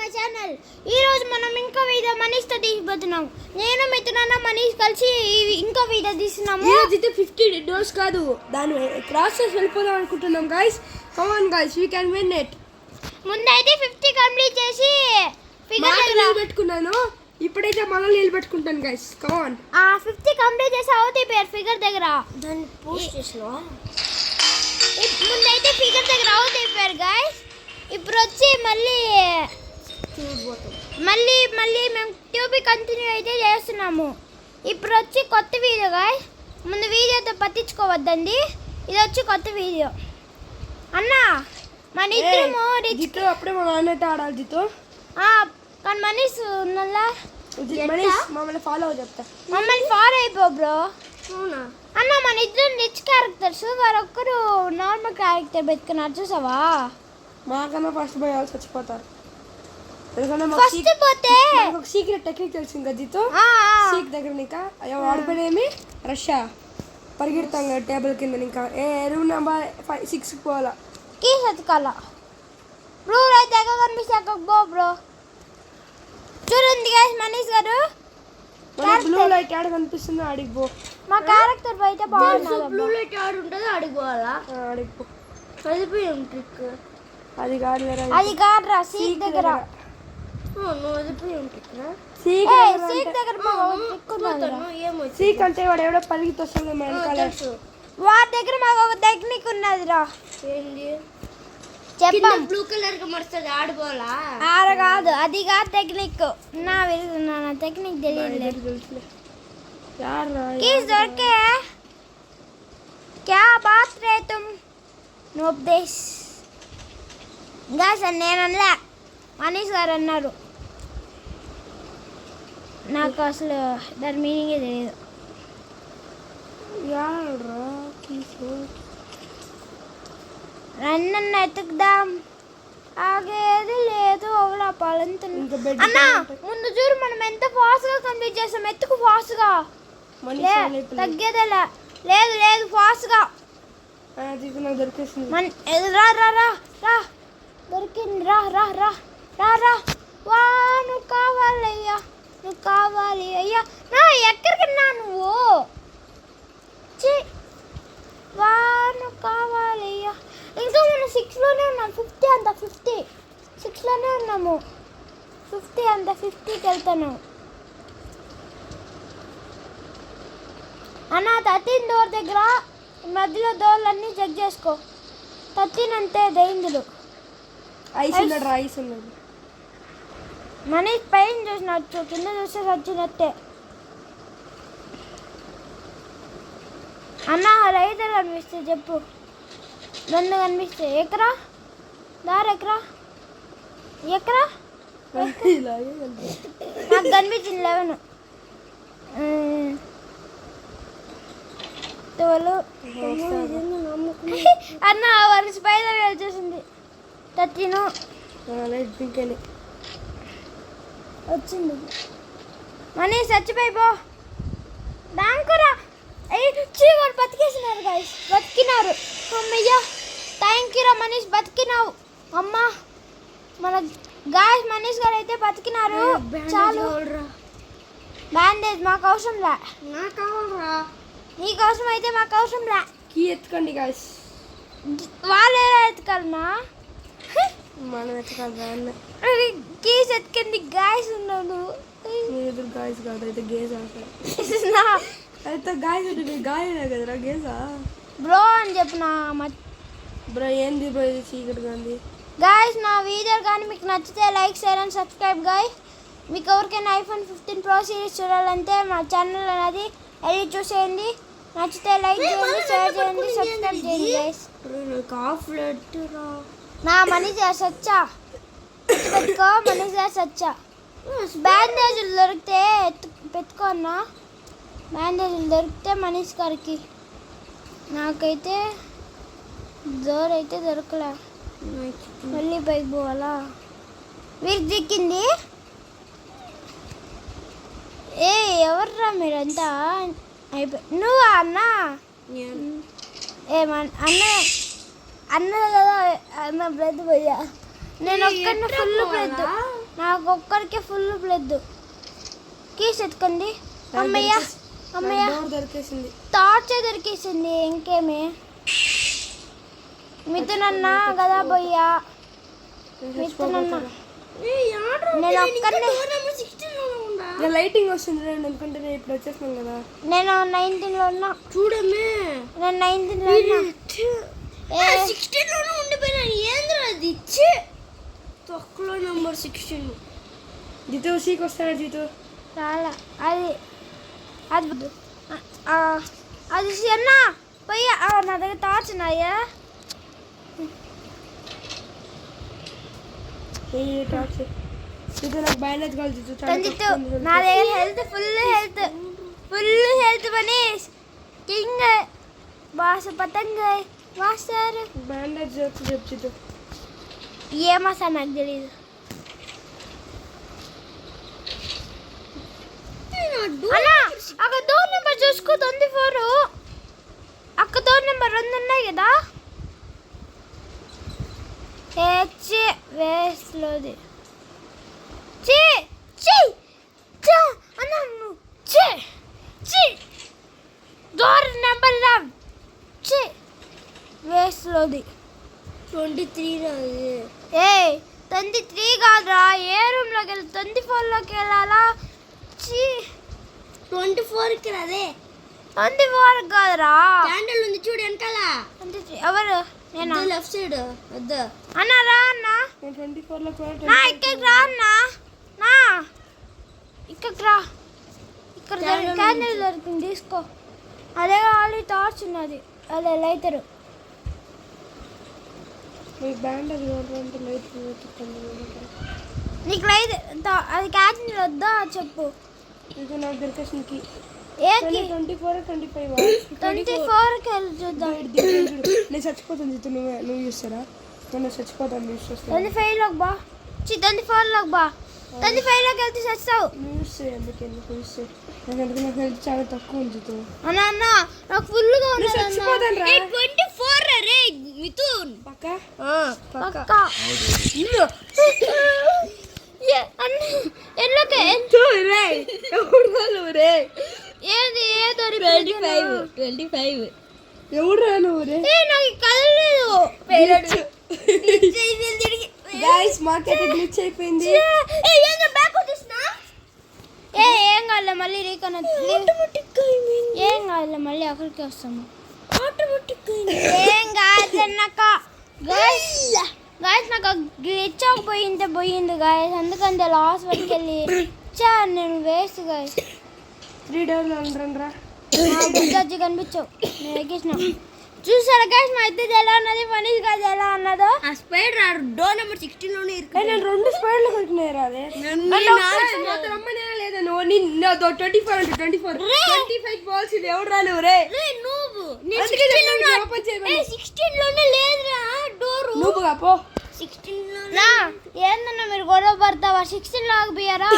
My channel. ఈ రోజు మనం ఇంకో వీడియో మనీష్తో తీసిపోతున్నాం. నేను మిథున మనీష్ కలిసి ఇంకో వీడియో తీస్తున్నాము. ఈ రోజు అయితే 50 డోస్ కాదు, దాని క్రాస్ చేసి వెళ్ళిపోదాం అనుకుంటున్నాం guys. Come on guys, we can win it. ముందైతే 50 కంప్లీట్ చేసి ఫిగర్ దగ్గర పెట్టుకున్నాను. ఇప్పుడైతే మనం నిలబెట్టుకుంటాను గైస్. Come on. 50 కంప్లీట్ చేసి అవుతాయి పేరు ఫిగర్ దగ్గర. దాన్ని పోస్ట్ చేసినా ముందైతే ఫిగర్ దగ్గర అవుతాయి పేరు గైస్. ఇప్పుడు వచ్చి మళ్ళీ మేము ట్యూబ్ కంటిన్యూ అయితే చేస్తున్నాము. ఇప్పుడు వచ్చి కొత్త వీడియో గాయస్. ముందు వీడియోతో పట్టించుకోవద్దండి, ఇది వచ్చి కొత్త వీడియో. అన్న మన ఇద్దరము జితో అప్పుడే మా నాన్నతో ఆడాలి జితో. కానీ మనీష్ ఉన్నలా మమ్మల్ని ఫాలో చెప్తా. మమ్మల్ని ఫాలో అయిపో బ్రో. అన్న మన ఇద్దరు రిచ్ క్యారెక్టర్స్, వారొక్కరు నార్మల్ క్యారెక్టర్ పెట్టుకున్నారు చూసావా. మాకన్నా ఫస్ట్ పోయి వాళ్ళు చచ్చిపోతారు. ఫస్ట్ పోతే ఒక సీక్రెట్ టెక్నిక్ తెలిసింది కదా జితో. సీక్ దగ్గర ఇంకా అయ్యో వాడిపోయినేమి రష్యా పరిగెడతాం కదా టేబుల్ కింద. ఇంకా రూమ్ నెంబర్ 6 పోవాలా. కీ సత్కాల బ్రో అయితే కనిపిస్తే పో బ్రో. చూడండి గైస్, మనీష్ గారు బ్లూ లైట్ యాడ్ కనిపిస్తుంది, ఆడికి పో. మా క్యారెక్టర్ బయట బాగుంది. బ్లూ లైట్ యాడ్ ఉంటుంది, ఆడికి పోవాలా. ఆడికి పో. చదిపోయాం ట్రిక్. అది కాదురా సీక్ దగ్గర. సీక్ అంటే వాడు ఎవడో పరిగెత్తి వస్తుంది మన. వాడి దగ్గర మాకు ఒక టెక్నిక్ ఉన్నదిరా. చెప్పాం బ్లూ కలర్ గా మరుస్తుంది, ఆడిపోవాలా. ఆడ కాదు, అది కాదు టెక్నిక్. నా టెక్నిక్ తెలియదు. कीज दौड़के क्या बात रे तुम नोबदेश गाइस నేననలే మనీష్ గారు అన్నారు. నాకు అసలు దాని మీనింగే తెలియదు. రన్నన్న ఎత్తుకుదాం, ఆగేది లేదు. అవలా పాలంత అన్న ముందు చూడు, మనం ఎంత ఫాస్ట్ గా కంప్లీట్ చేస్తాం. ఎత్తుకు ఫాస్ట్ గా తగ్గేదేలా. లేదు ఫాస్ట్ గా దొరికేసింది. దొరికింది. రా వా, నువ్వు కావాలి అయ్యా. నా ఎక్కడికన్నా నువ్వు వా, నువ్వు కావాలి అయ్యా. ఇంకా మనం 6లోనే ఉన్నాం. 50 అంత 50 6లోనే ఉన్నాము. 50 అంత 50కి వెళ్తాను అన్న. 13 డోర్ దగ్గర మధ్యలో డోర్లన్నీ చెక్ చేసుకో. 13 అంతే దైందులు. ఐస్ ఉన్నాడు. మనీష్ పైన చూసినట్టు, కింద చూస్తే వచ్చినట్టే. అన్న రైతు కనిపిస్తే చెప్పు. 2 కనిపిస్తే ఎక్కరా దారి ఎక్కరా నాకు కనిపించింది 11 అన్న వారి స్పైడర్ వచ్చేసింది. 13 వచ్చింది. మనీ చచ్చిపోయిపో. దాంకురా వాడు బతికేసినారు గాయస్, బతికినారు. అమ్మయ్యా థ్యాంక్ యూ రా మనీష్, బతికినావు. అమ్మా మన గాయస్ మనీష్ గారు అయితే బతికినారు. చాలు. బ్యాండేజ్ మాకు అవసరం రా. నీకోసం అయితే మాకు అవసరం రా. కీ ఎత్తుకోండి గాయస్. వాళ్ళు ఎలా ఎత్తుకోవాలన్నా? మనం ఎత్తుకోవాలి. కీస్ ఎత్తుకండి గాయస్ ఉన్నాడు. ఎదురు గాయస్ కాదు, అయితే గేజ్ ఆడతారు. అయితే గాయస్ అంటే మీరు గాయలే కదరా గేజా బ్రో అని చెప్పిన. బ్రో ఏంది బ్రో ఇది చీకటిగా ఉంది. గాయస్ నా వీడియో కానీ మీకు నచ్చితే like share and subscribe guys. మీకు ఎవరికైనా iPhone 15 Pro సిరీస్ చూడాలంటే మా ఛానల్ అనేది ఎడిట్ చూసేయండి. నచ్చితే లైక్ చేయండి, షేర్ చేయండి, సబ్స్క్రైబ్ చేయండి గాయస్. నా మనీష్ సచ్చా పెట్టుకో. మనీష్ సచ్చా బ్యాండేజీలు దొరికితే పెట్టుకో అన్న. బ్యాండేజీలు దొరికితే మనీష్ గారికి. నాకైతే జోర్ అయితే దొరకలే. మళ్ళీ పైకి పోవాలా? వీరికి దిక్కింది. ఎవర్రా మీరంతా? నువ్వా అన్న? అన్న కదా అన్న బ్రెడ్ పోయా. నేను ఒక్కడిని ఫుల్ బ్రెడ్. నాకు ఒక్కరికి ఫుల్ బ్లడ్. కీస్ ఎత్తుకుంది. అమ్మయ్య అమ్మయ్య దొరికేసింది. టార్చే దొరికేసింది. ఇంకేమి మిథునన్నా కదా భయ్యా, మిథునన్నా నేను ఒక్కరినే. లైటింగ్ వస్తుంది ఎందుకంటే నేను ఇప్పుడు వచ్చేస్తున్నాను కదా. నేను 19లో ఉన్నా చూడమే. నేను 19లో ఉన్నా. 16లోనే ఉండిపోయినాను. ఏంద్రా అది ఇచ్చి తొక్కలో నెంబర్ 16. జీతు సీకి వస్తాడా జీతు? చాలా అది అది అది అన్న పోయి నా దగ్గర టార్చ్ ఉన్నాయా? టార్చ్ జీతు నాకు బ్యాండేజ్ కావాలి జీతు. నా దగ్గర health full health Manish king boss పతంగ మాస్టర్. బ్యాండేజ్ చెప్పు జీతు. ఏమా సార్ నాకు తెలీదు. అన్నా అక్కడ డోర్ నెంబర్ చూసుకో 24. అక్కడ డోర్ నెంబర్ 2 ఉన్నాయి కదా. వేస్లోది డోర్ నెంబర్ వేస్లోది 23. ఏ 23 కాదురా. ఏ రూమ్లోకి వెళ్ళి 24లోకి వెళ్ళాలా? 24కి రాదే. 24 కాదురా. క్యాండిల్ ఉంది చూడు వెనకాల. 23 ఎవరు? నేను లెఫ్ట్ సైడ్ వద్దు అన్న. రా అన్న 24లోకి నా ఇక్కడికి రా అన్న. నా ఇక్కడికి రా. ఇక్కడ క్యాండిల్ దొరికింది తీసుకో. అదే ఆల్రెడీ టార్చ్ ఉన్నది. అదే లైటరు. బ్యాండేజ్ నీకు లైట్ అది క్యాండిల్ వద్దా చెప్పు. ఇది నాకు దొరికేసింది. ఏకి 24 25 24కి వెళ్ళి చూద్దాం. నేను చచ్చిపోతాను జీతు. నువ్వు చూస్తారా? నేను చచ్చిపోతాను. యూస్ చేస్తాను. 25లోకి బా. 24లోకి బా. 25లోకి వెళ్తే చస్తావు. నువ్వు యూస్ చేయి. ఎందుకు యూస్ చేయి? నాకు హెల్త్ చాలా తక్కువ ఉంది జీతు. అన్న నాకు ఫుల్గా ఉంది. చచ్చిపోతాను రా. 24 రే మిథున్. పక్కా పక్కా. ఎల్లోకే ఏది ఏదో 25 ఎవరు రా నువ్వు రే? నాకు కదలేదు. గైస్ మాకైతే గ్లిచ్ అయిపోయింది. ఏం కాదు మళ్ళీ రీకనెక్ట్. ఏం కాదు మళ్ళీ అక్కడికి వస్తాము. ఏం కాదు అన్నాక గైస్ నాకు గ్లిచ్ పోయింది గైస్. అందుకంటే లాస్ట్ వరకు వెళ్ళి నేను వేస్ట్ గైస్. 3 డోర్లు ఉండరా. బుజ్జి కనిపించావు. నేను ఎక్కించిన చూసారా గైస్ మా ఇద్దరు ఎలా ఉన్నది. మనీష్ గారు ఎలా అన్నదో. ఆ స్పైడర్ డోర్ నెంబర్ 16లోనే ఇருக்கு. నేను 2 స్పైడర్లు కొట్టినాయి రాదే. లేదా నువ్వు 25 బాల్స్ ఎవరు రా నువ్వు రే? ఓపెన్ చేయమని 16లోనే లేదురా డోర్. నువ్వు పో 16లో ఏందన్నా మీరు గొడవ పడతావా? 16 ఆగిపోయారా?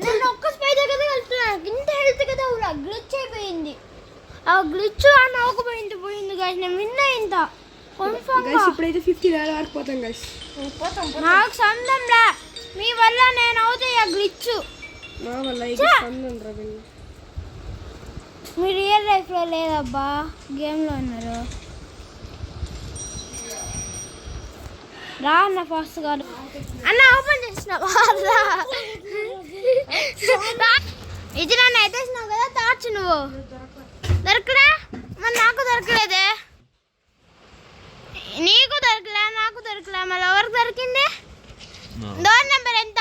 నేను ఒక్క స్పైడర్ కదా వెళ్తున్నాను. ఇంత హెల్త్ కదా గ్లిచ్ అయిపోయింది. ఆ గ్లిచ్ అని పోయింది గైస్. నేను విన్నా ఇంత గైస్. ఇప్పుడైతే 50 వరకు పోతాం గైస్. నాకు సంబంధంలా. మీ వల్ల నేను అవుతాయి ఆ గ్లిచ్. నా వల్ల సంబంధం రా. మీరు రియల్ లైఫ్లో లేదబ్బా, గేమ్లో ఉన్నారు. రా అన్న ఫాస్ట్ గా అన్న ఓపెన్ చేసినావా? ఇది నన్ను ఎత్తేసినావు కదా టార్చ్. నువ్వు దొరకడా? మరి నాకు దొరకలేదే. నీకు దొరకలే నాకు దొరకలే. మళ్ళీ ఎవరికి దొరికింది? డోర్ నెంబర్ ఎంత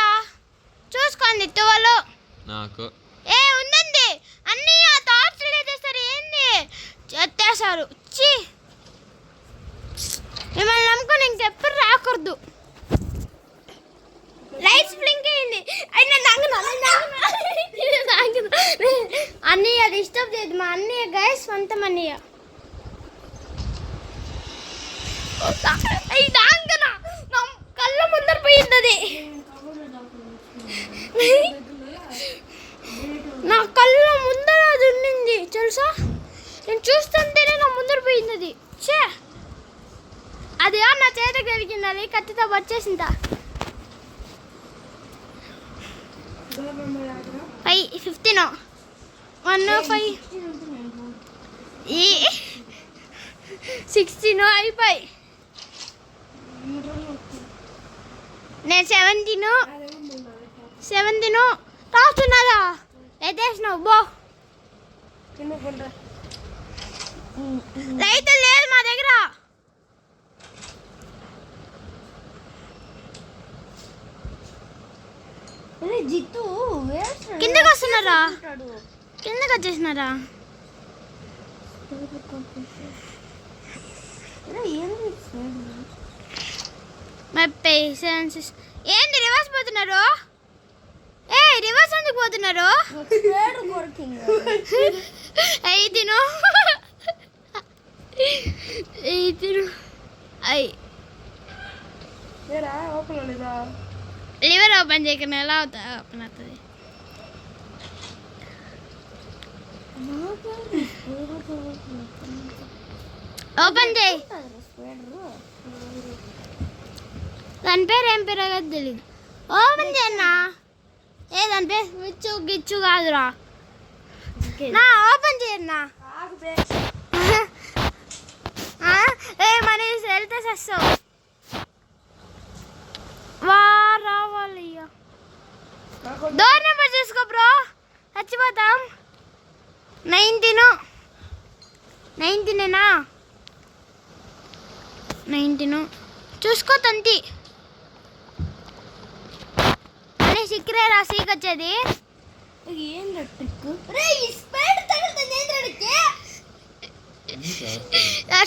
చూసుకోండి. 12 నాకు ఉందండి. అన్నీ ఆ టార్చ్ లేదేస్తారు. ఏంది ఎత్తేసారు. చి మిమ్మల్ని నమ్ముకొని ఇంకెప్పుడు రాకూడదు. లైట్స్ బ్లింక్ అయింది. అయినా అన్నయ్య డిస్టర్బ్ చేయదు. మా అన్నయ్య గైస్ సొంతం అన్నయ్య. నా కళ్ళ ముందర పోయింది. నా కళ్ళ ముందర అది ఉండింది తెలుసా. నేను చూస్తుంటేనే నా ముందర పోయింది అది. చే అది నా చేతికి దొరికింది. అది కత్తితో వచ్చేసిందా. 5 15 1 5 ఈ 16 అయిపోయి నేను 17 రాస్తున్నదా ఎత్తేసినావు బో రైతు లేదు మా దగ్గర జిత్తు కిందకి వస్తున్నారా కిందకి వచ్చేసినారా మై పేషెన్స్ ఏంది రివర్స్ పోతున్నారు ఏ రివర్స్ ఎందుకు పోతున్నారు అయితేను లివర్ ఓపెన్ చేయకుండా ఎలా అవుతా ఓపెన్ అవుతుంది ఓపెన్ చేయి దాని పేరు ఏం పేరు కదా తెలీదు ఓపెన్ చేయన్నా ఏ దాని పేరు మిచ్చు గిచ్చు కాదురా నా ఓపెన్ చేయన్నా ఏ మనీ వెళ్తే చేస్తావు వా రావాలి డోర్ నెంబర్ చూసుకో బ్రో చచ్చిపోతాం 19 చూసుకో తంతి అరే సిక్కరే రా సీక్ వచ్చేది ఏం ట్రిక్ రే ఈ స్పైడర్ తగులుతుంది ఏంద్రడికి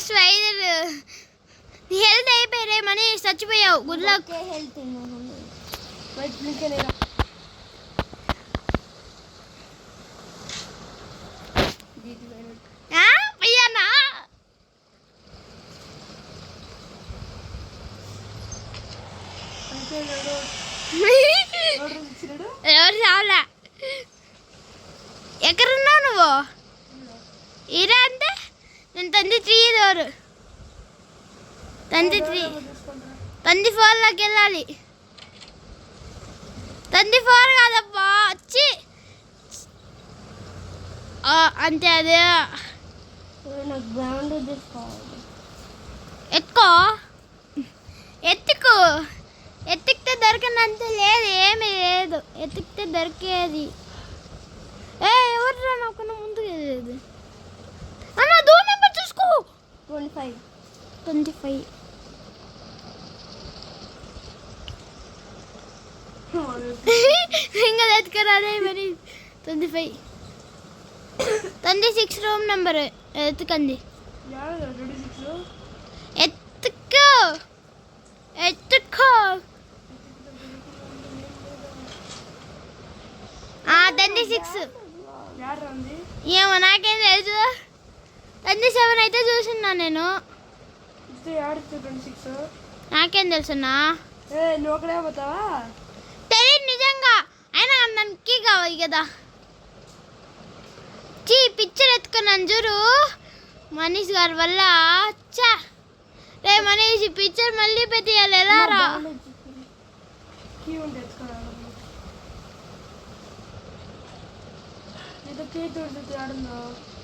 స్పైడర్ హెల్త్ అయిపోయి మనీ చచ్చిపోయావు గుడ్ లక్ హెల్త్ అయ్యానా ఎవరు చావలే ఎక్కడున్నావు నువ్వు ఇరా అంటే నేను తండ్రి 3 డోరు తండ్రి 4లోకి వెళ్ళాలి తండ్రి 4 కాదబ్బా వచ్చి అంతే అదే నాకు గ్రౌండ్ తీసుకోవాలి ఎత్తుకు ఎత్తికితే దొరికినంత లేదు ఏమీ లేదు ఎత్తికితే దొరికేది ఏ ఎవరు నాకన్నా ముందుకు లేదు అన్న డోర్ నెంబర్ చూసుకో 25 ఇంకా ఎత్తుకరాదే మరి 26 రూమ్ నెంబర్ ఎత్తుకండి ఎత్తుకో 26 ఏమో నాకేం తెలుసు 27 అయితే చూసిన్నా నేను నాకేం తెలుసున్నా తెలియదు నిజంగా అయినా దానికి కావాలి కదా పిక్చర్ ఎత్తుకున్నాను చూడు మనీష్ గారి వల్ల చా రే మనీష్ పిక్చర్ మళ్ళీ పెట్టేయాలి ఎలా రా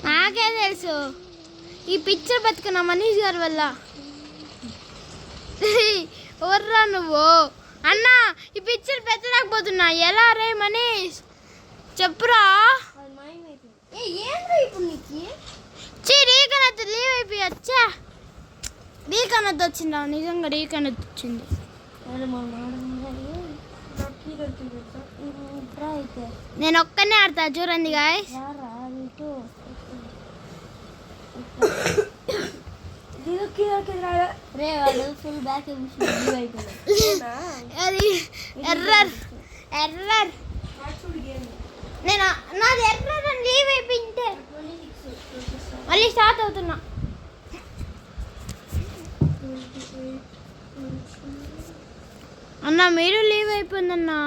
నాకే తెలుసు ఈ పిక్చర్ బతుకున్నా మనీష్ గారి వల్ల ఎవర్రా నువ్వు అన్నా ఈ పిక్చర్ పెట్టలేకపోతున్నా ఎలా రే మనీష్ చెప్పురా రీకనత్ లీవ్ అయిపోయి వచ్చా రీకనత్ వచ్చిందా నిజంగా రీకనత్ వచ్చింది నేను ఒక్కనే ఆడతా చూడండి గాయస్ ఫుల్ బ్యాక్ అది ఎర్రర్ నేను నాది ఎర్రర్ అని లీవ్ అయిపోయింటే మళ్ళీ స్టార్ట్ అవుతున్నా అన్న మీరు లీవ్ అయిపోయిందన్నా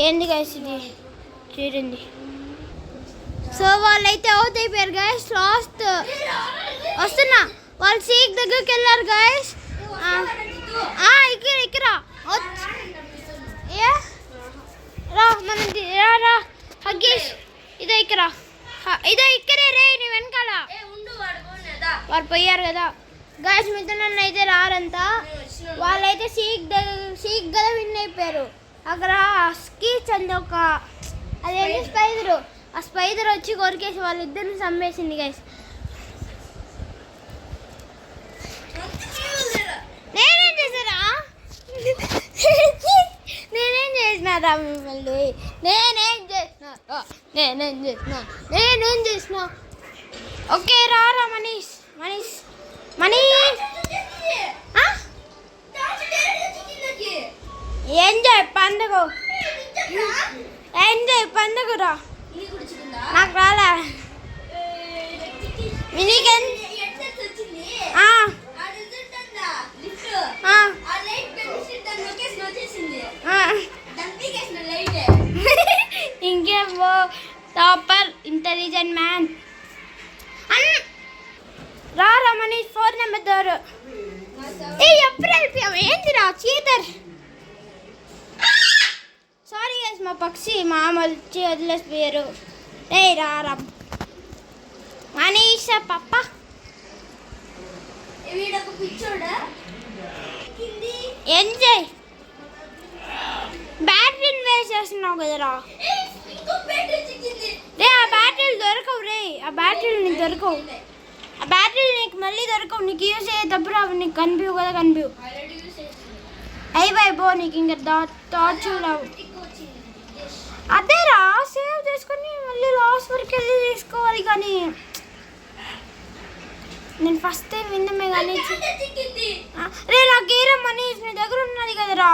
ఏంది గైస్ ఇది చూడండి సో వాళ్ళైతే అవుట్ అయిపోయారు గైస్ లాస్ట్ వస్తున్నా వాళ్ళు సీక్ దగ్గరికి వెళ్ళారు గైస్ ఇక్కడ ఏ రా మన రా హగ్గీస్ ఇదో ఇక్కడ ఇదో ఇక్కడే రే నీ వెనకాల వారు పోయారు కదా గాయస్ మీతో నన్ను అయితే రారంతా వాళ్ళైతే సీక్ కదా విన్ అయిపోయారు అక్కడ స్కీచ్ అంది ఒక అదేంటి స్పైడరు ఆ స్పైడర్ వచ్చి కొరికేసి వాళ్ళిద్దరిని చంపేసింది గైస్ నేనేం చేశారా నేనేం చేసినారా మిమ్మల్ని నేనేం చేసిన ఓకే రారా మనీష్ మనీష్ మనీష్ ఎంజాయ్ పండుగ రా నాకు రాలే ఇంకేం టాపర్ ఇంటెలిజెంట్ మ్యాన్ రా మనీష్ 4 నెంబర్ డోర్ ఎప్పుడు వెళ్ళిపోయాం ఏంటిరా చీటర్ సారీ గైస్ మా పక్షి మామ వచ్చి వదిలేసిపోయారు ఏ రా మనీష పప్ప ఎంజాయ్ బ్యాటరీని వేస్ట్ చేస్తున్నావు కదరా రే ఆ బ్యాటరీలు దొరకవు రే ఆ బ్యాటరీలు నీకు దొరకవు ఆ బ్యాటరీలు నీకు మళ్ళీ దొరకవు నీకు యూజ్ అయ్యేటప్పుడు అవి నీకు కనిపించవు కదా కనిపించవు అయిపో నీకు ఇంకా థాట్స్ రావు అదేరా సేవ్ చేసుకొని మళ్ళీ లాస్ట్ వరకు వెళ్ళి తీసుకోవాలి కానీ నేను ఫస్ట్ టైం విన్నమే కానీ రే నాకు ఏరా మనీష్ నీ దగ్గర ఉన్నది కదరా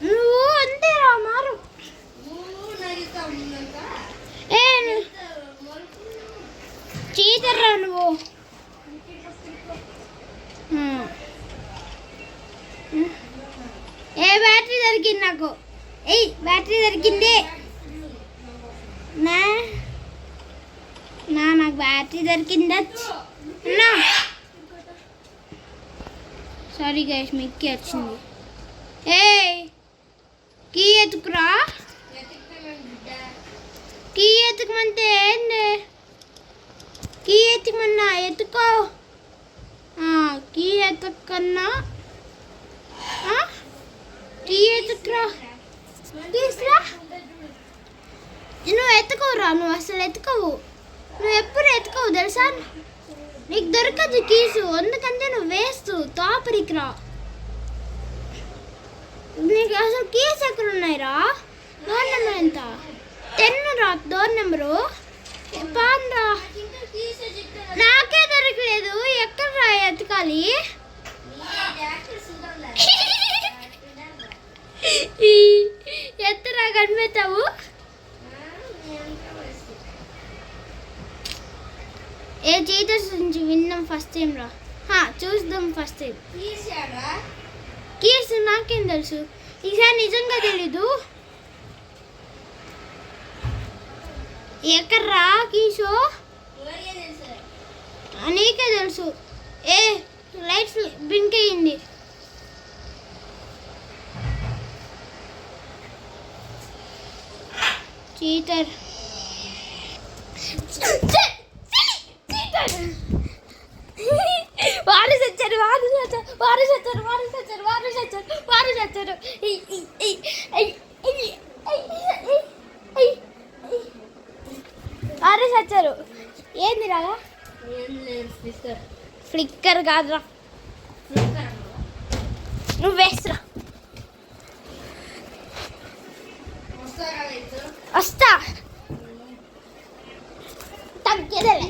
నువ్వు అంతేరా మారు చీతర్రా నువ్వు ఏ బ్యాటరీ దొరికింది నాకు బ్యాటరీ దొరికింది నాకు బ్యాటరీ దొరికిందా సారీ గైస్ మిక్కి వచ్చింది కీ ఎత్తుకురా కీ ఎత్తుకమంటే ఏంది కీ ఎత్తుకమన్నా ఎత్తుకో కీ ఎత్తుకన్నా కీ ఎత్తుకురా తీసురా నువ్వు ఎత్తుకోరా నువ్వు అసలు ఎత్తుకోవు నువ్వు ఎప్పుడు ఎత్తుకోవు తెలుసా నీకు దొరకదు కీసు ఎందుకంటే నువ్వు వేస్తూ తాపరికి రా నీకు అసలు కీస్ ఎక్కడ ఉన్నాయిరా డోర్ నెంబర్ ఎంత 10 రా డోర్ నెంబరు పాన్రా నాకే దొరకలేదు ఎక్కడ రా ఎత్తుకాలి ఎత్తరా కనిపెట్టావు ఏ చీటర్స్ నుంచి విన్నాం ఫస్ట్ టైం రా చూద్దాం ఫస్ట్ టైం కీస్ నాకేం తెలుసు ఈసారి నిజంగా తెలీదు ఎక్కడ్రా కీసు నీకే తెలుసు లైట్స్ బ్లింక్ అయ్యింది చీటర్ వారు చచ్చారు ఏంది రాగా ఫ్లిక్కర్ కాదురా నువ్వు వేస్తురా వస్తా తగ్గేదలే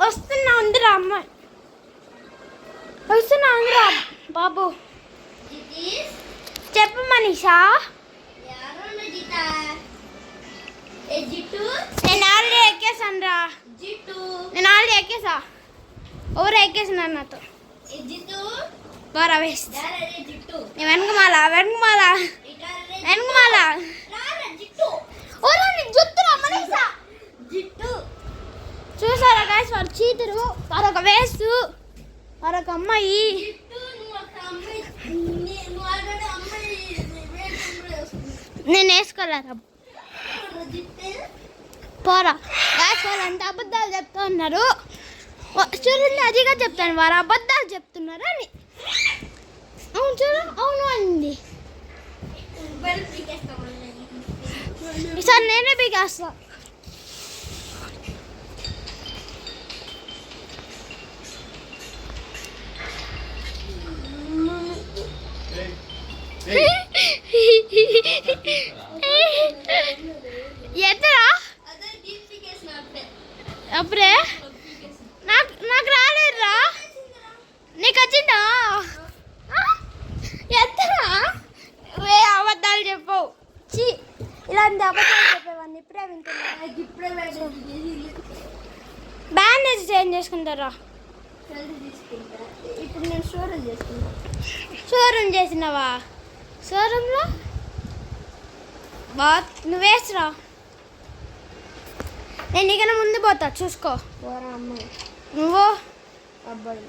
వస్తున్నా ఉందిరా అమ్మ వస్తున్నా ఉందిరా బాబు చెప్పు మనీషా నేను ఆల్రెడీ ఎక్కేసాను రా ఎవరు ఎక్కేసినారు నాతో బారా వేస్ట్ వెనకమాల జుట్టురా మనీషా ఒకరు చీతురు, మరొక వేసు, మరొక అమ్మాయి. నేను వేసుకోలేరా పోరా. వాళ్ళు అంత అబద్ధాలు చెప్తా ఉన్నారు. చూడండి అదిగా చెప్తాను, వారు అబద్ధాలు చెప్తున్నారు అని. అవును చూడు, అవును అంది. ఈసారి నేనే బిగేస్తా. ఎత్తరా అప్పుడే నాకు రాలేదురా. నీకు వచ్చిందా? ఎత్తరా అబద్ధాలు చెప్పవు. చీ, ఇలాంటి అబద్ధాలు చెప్పేవాడిని ఇప్పుడే వింటున్నా. బ్యాండేజ్ చేంజ్ చేసుకుంటారా? ఇప్పుడు నేను షోరూమ్ చేసుకుంటా. షోరూమ్ చేసినావా? షోరూంలో బా నువ్వేసరా, నేను నీకన్నా ముందు పోతా చూసుకో. పోరా అమ్మాయి, నువ్వు అబ్బాయి.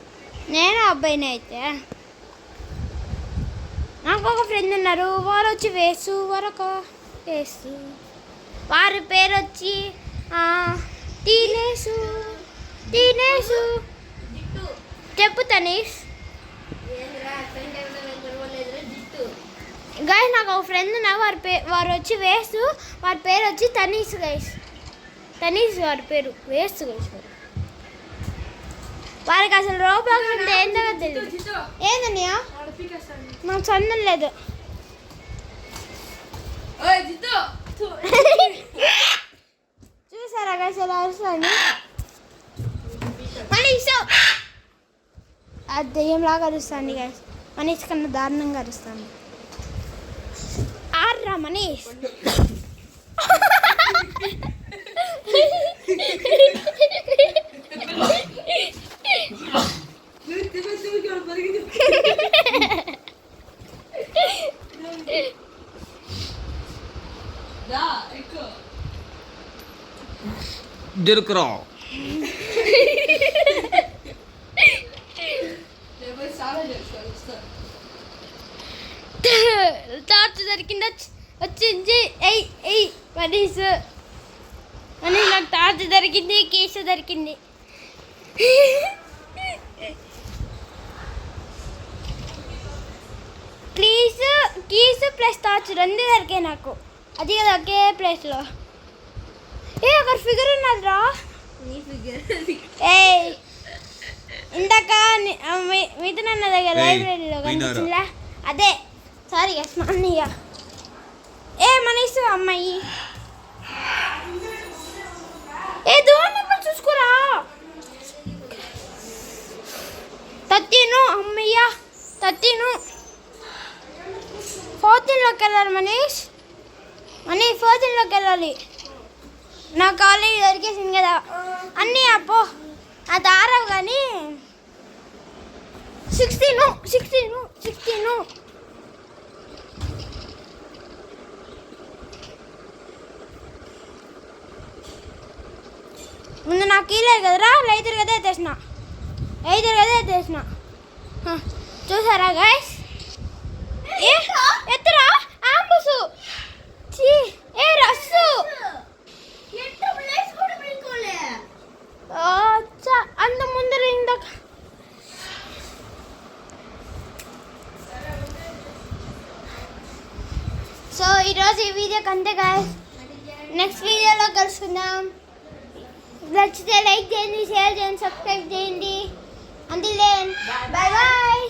నేను అబ్బాయిని అయితే. నాకు ఒక ఫ్రెండ్ ఉన్నారు, వారు వచ్చి వేసు, వారొక వేసు. వారి పేరు వచ్చి టీనేసు. టీనేసు చెప్పు తనీష్. గైస్ నాకు ఒక ఫ్రెండ్ ఉన్నారు, వారు వచ్చి వేసు, వారి పేరు వచ్చి తనీష్ గైస్. తనీష్ వారి పేరు వేసు గైస్. వారికి అసలు రోబాక్స్ అంటే ఏంటో తెలియదు. ఏందన్నయ్యా నాకు సందం లేదు. చూసారా గైస్ ఎలా వస్తుంది? మనీష్ అది దెయ్యంలాగా అరుస్తుంది గైస్. మనీష్ కన్నా దారుణంగా అరుస్తుంది. ఆర్రా మనీష్. Dirkra. టార్చ్ దొరికింది వచ్చింది. మనీష్ మనీష్ నాకు టార్చ్ దొరికింది, కీసు దొరికింది. కీసు ప్లస్ టార్చ్ రెండు దొరికాయి నాకు. అది కదా ఒకే ప్లేస్లో. ఒకరు ఫిగర్ ఉన్నదిరా. ఇందాక మీతో అన్న దగ్గర లైబ్రరీలో కనిపించిందా? అదే సారీ అన్నయ్య. మనీష్ అమ్మాయి. దూరం చూసుకోరా. తత్తిను అమ్మయ్య తత్తిను. 14లోకి వెళ్ళాలి మనీష్. 14లోకి వెళ్ళాలి. నాకు ఆల్రెడీ దొరికేసింది కదా అన్నీ. అప్పో అది ఆరవు కానీ 16 ముందు నాకు ఇలేదు కదరా. 5 కదా తెసిన. చూసారా గైస్? ఎత్తరా ఆంబుసు. రస్సు అంత ముందర ఇందాక. సో ఈరోజు ఈ వీడియోకి అంతే గాయస్. నెక్స్ట్ వీడియోలో కలుసుకుందాం. నచ్చితే లైక్ చేయండి, షేర్ చేయండి, సబ్స్క్రైబ్ చేయండి. Until then bye bye.